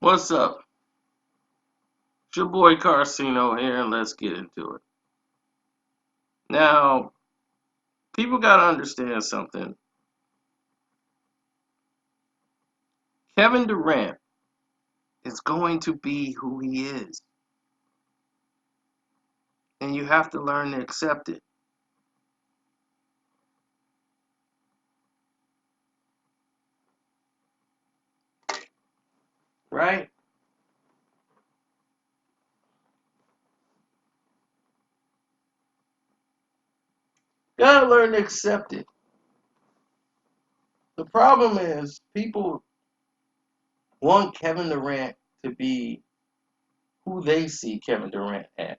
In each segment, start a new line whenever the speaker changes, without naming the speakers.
What's up? It's your boy Carcino here, and let's get into it. Now, people gotta understand something. Kevin Durant is going to be who he is, and you have to learn to accept it, right? Gotta learn to accept it. The problem is people want Kevin Durant to be who they see Kevin Durant as.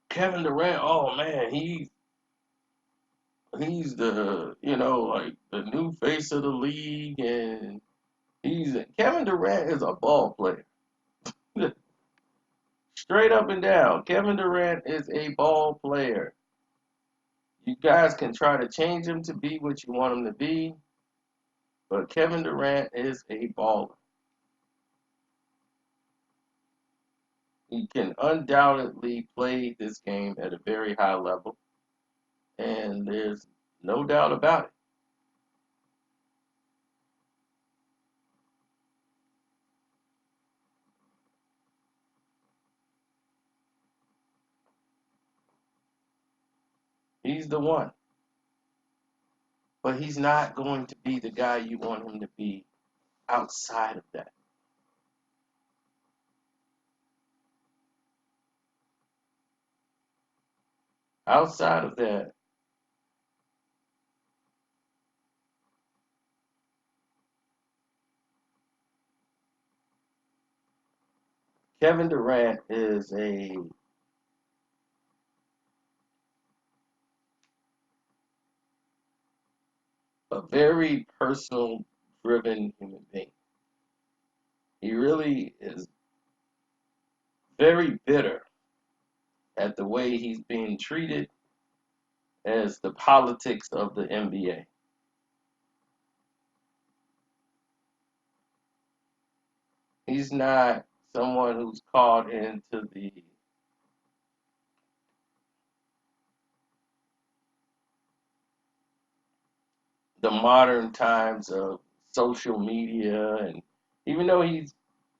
Kevin Durant, oh man, he's the like the new face of the league, and he's Kevin Durant is a ball player. Straight up and down, Kevin Durant is a ball player. You guys can try to change him to be what you want him to be, but Kevin Durant is a baller. He can undoubtedly play this game at a very high level, and there's no doubt about it. He's the one, but he's not going to be the guy you want him to be outside of that. Outside of that, Kevin Durant is a very personal driven human being. He really is very bitter at the way he's being treated as the politics of the NBA. He's not someone who's caught into the modern times of social media, and even though he's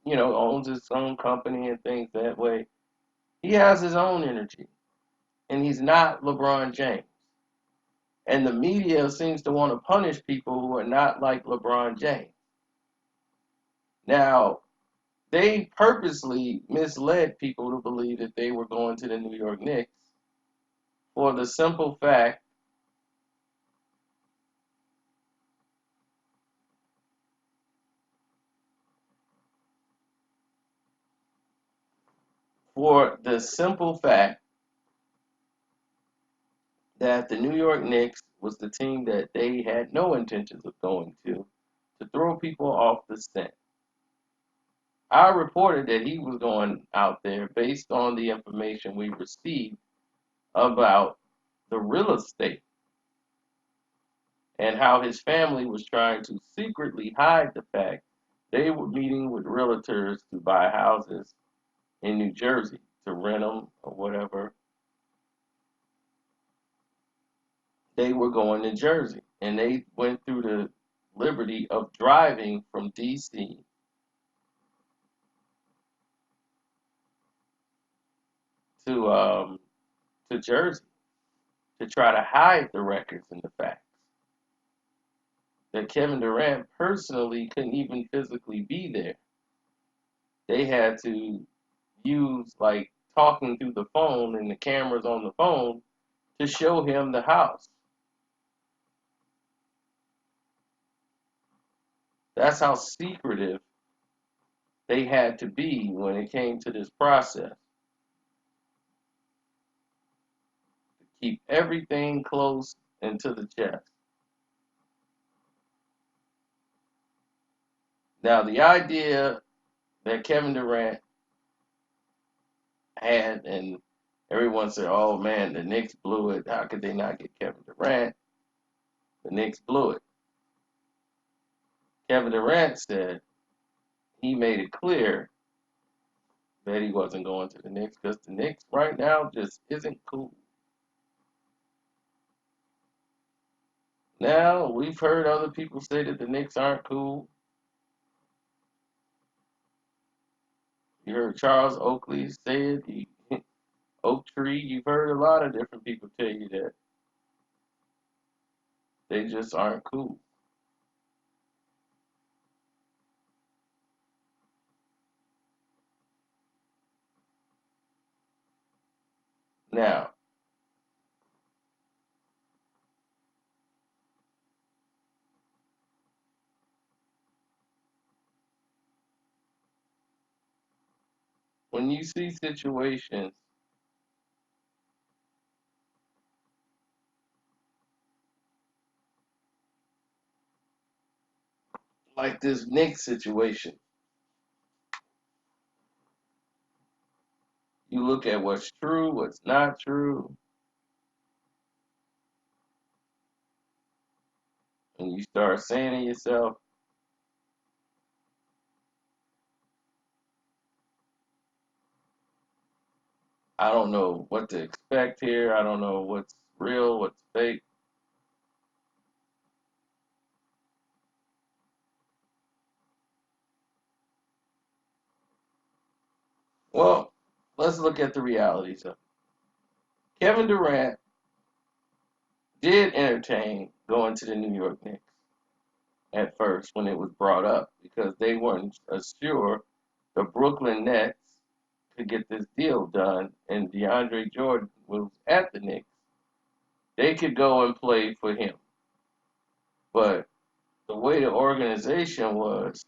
owns his own company and things that way, he has his own energy, and he's not LeBron James. And the media seems to want to punish people who are not like LeBron James. Now, they purposely misled people to believe that they were going to the New York Knicks for the simple fact for the simple fact that the New York Knicks was the team that they had no intentions of going to throw people off the scent. I reported that he was going out there based on the information we received about the real estate and how his family was trying to secretly hide the fact they were meeting with realtors to buy houses in New Jersey to rent them or whatever. They were going to Jersey, and they went through the liberty of driving from D.C. to to Jersey to try to hide the records and the facts that Kevin Durant personally couldn't even physically be there. They had to use like talking through the phone and the cameras on the phone to show him the house. That's how secretive they had to be when it came to this process. Keep everything close and to the chest. Now, the idea that Kevin Durant had, and everyone said, oh man, the Knicks blew it. How could they not get Kevin Durant? The Knicks blew it. Kevin Durant said he made it clear that he wasn't going to the Knicks because the Knicks right now just isn't cool. Now, we've heard other people say that the Knicks aren't cool. You heard Charles Oakley say it, Oak Tree. You've heard a lot of different people tell you that they just aren't cool. Now, when you see situations like this Knicks situation, you look at what's true, what's not true, and you start saying to yourself, I don't know what to expect here. I don't know what's real, what's fake. Well, let's look at the realities of it. Kevin Durant did entertain going to the New York Knicks at first when it was brought up because they weren't sure the Brooklyn Nets could get this deal done and DeAndre Jordan was at the Knicks. They could go and play for him. But the way the organization was,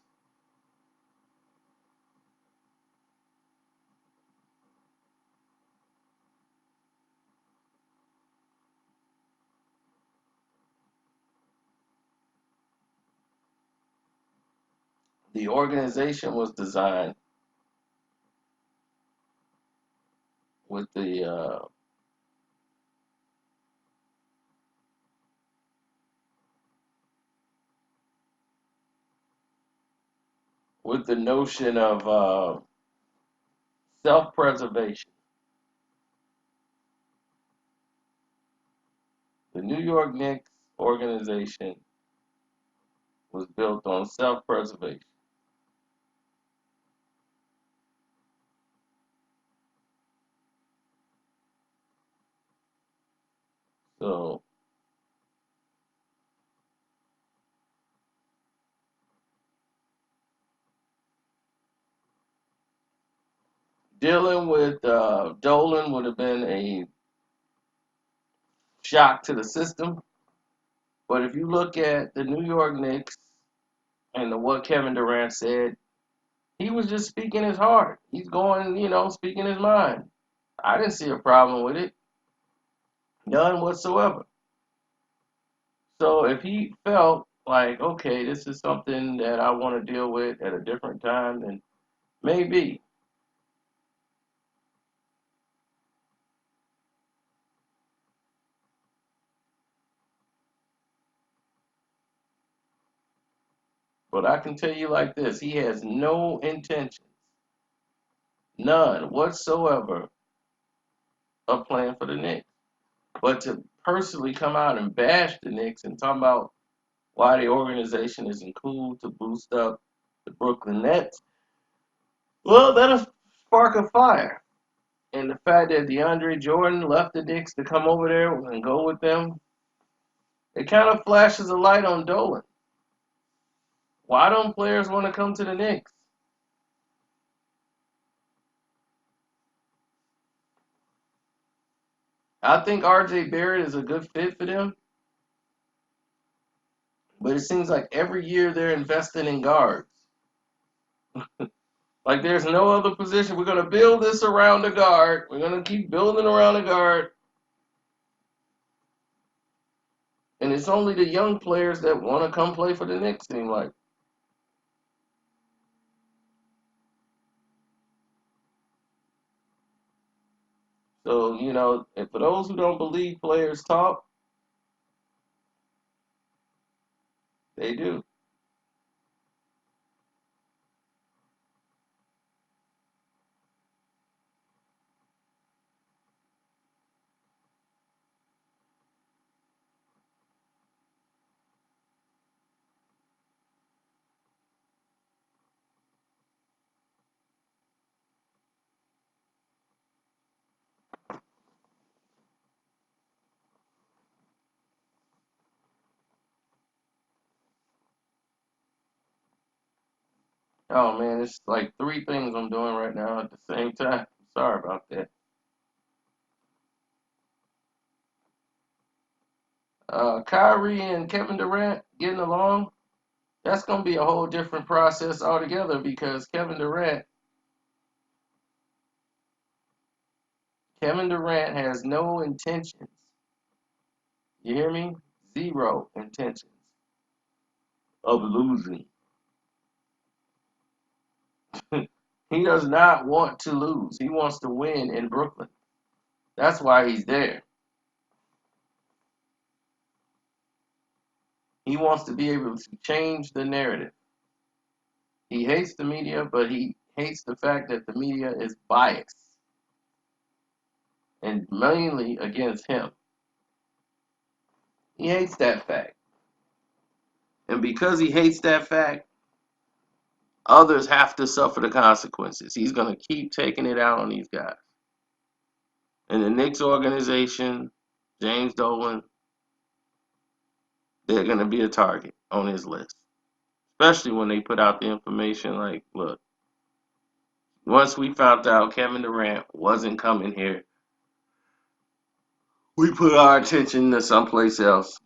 the organization was designed with the notion of self-preservation. The New York Knicks organization was built on self-preservation. So dealing with Dolan would have been a shock to the system. But if you look at the New York Knicks and what Kevin Durant said, he was just speaking his heart. He's going, speaking his mind. I didn't see a problem with it, none whatsoever. So if he felt like, okay, this is something that I want to deal with at a different time, then maybe. But I can tell you like this, he has no intentions, none whatsoever, of playing for the Knicks. But to personally come out and bash the Knicks and talk about why the organization isn't cool to boost up the Brooklyn Nets, well, that'll spark a fire. And the fact that DeAndre Jordan left the Knicks to come over there and go with them, it kind of flashes a light on Dolan. Why don't players want to come to the Knicks? I think RJ Barrett is a good fit for them, but it seems like every year they're investing in guards. Like there's no other position. We're going to build this around a guard. We're going to keep building around a guard. And it's only the young players that want to come play for the Knicks, seem like. So, and for those who don't believe players talk, they do. Oh man, it's like three things I'm doing right now at the same time. Sorry about that. Kyrie and Kevin Durant getting along. That's gonna be a whole different process altogether because Kevin Durant has no intentions. You hear me? Zero intentions of losing. He does not want to lose. He wants to win in Brooklyn. That's why he's there. He wants to be able to change the narrative. He hates the media, but he hates the fact that the media is biased and mainly against him. He hates that fact. And because he hates that fact, others have to suffer the consequences. He's going to keep taking it out on these guys. And the Knicks organization, James Dolan, they're going to be a target on his list. Especially when they put out the information like, look, once we found out Kevin Durant wasn't coming here, we put our attention to someplace else.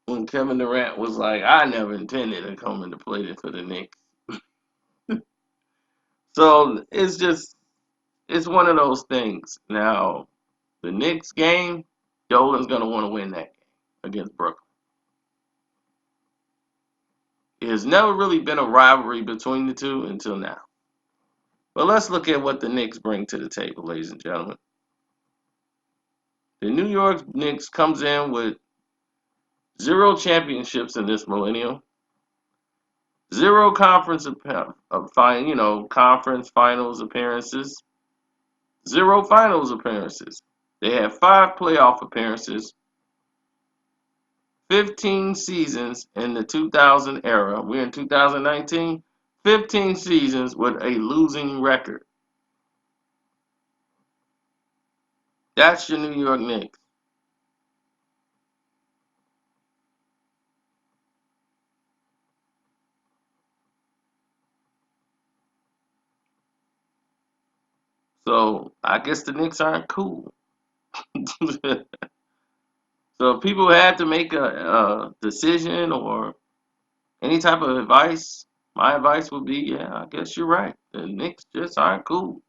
When Kevin Durant was like, I never intended to come into play for the Knicks. So it's one of those things. Now, the Knicks game, Dolan's going to want to win that game against Brooklyn. It has never really been a rivalry between the two until now. But let's look at what the Knicks bring to the table, ladies and gentlemen. The New York Knicks comes in with 0 championships in this millennium, 0 conference finals appearances, 0 finals appearances. They have 5 playoff appearances, 15 seasons in the 2000 era. We're in 2019. 15 seasons with a losing record. That's your New York Knicks. So I guess the Knicks aren't cool. So if people had to make a decision or any type of advice, my advice would be, yeah, I guess you're right. The Knicks just aren't cool.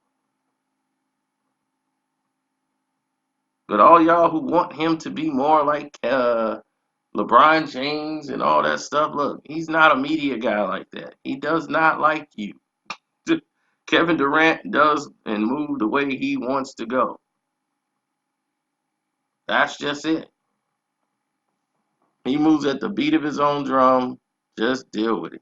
But all y'all who want him to be more like LeBron James and all that stuff, look, he's not a media guy like that. He does not like you. Kevin Durant does and move the way he wants to go. That's just it. He moves at the beat of his own drum. Just deal with it.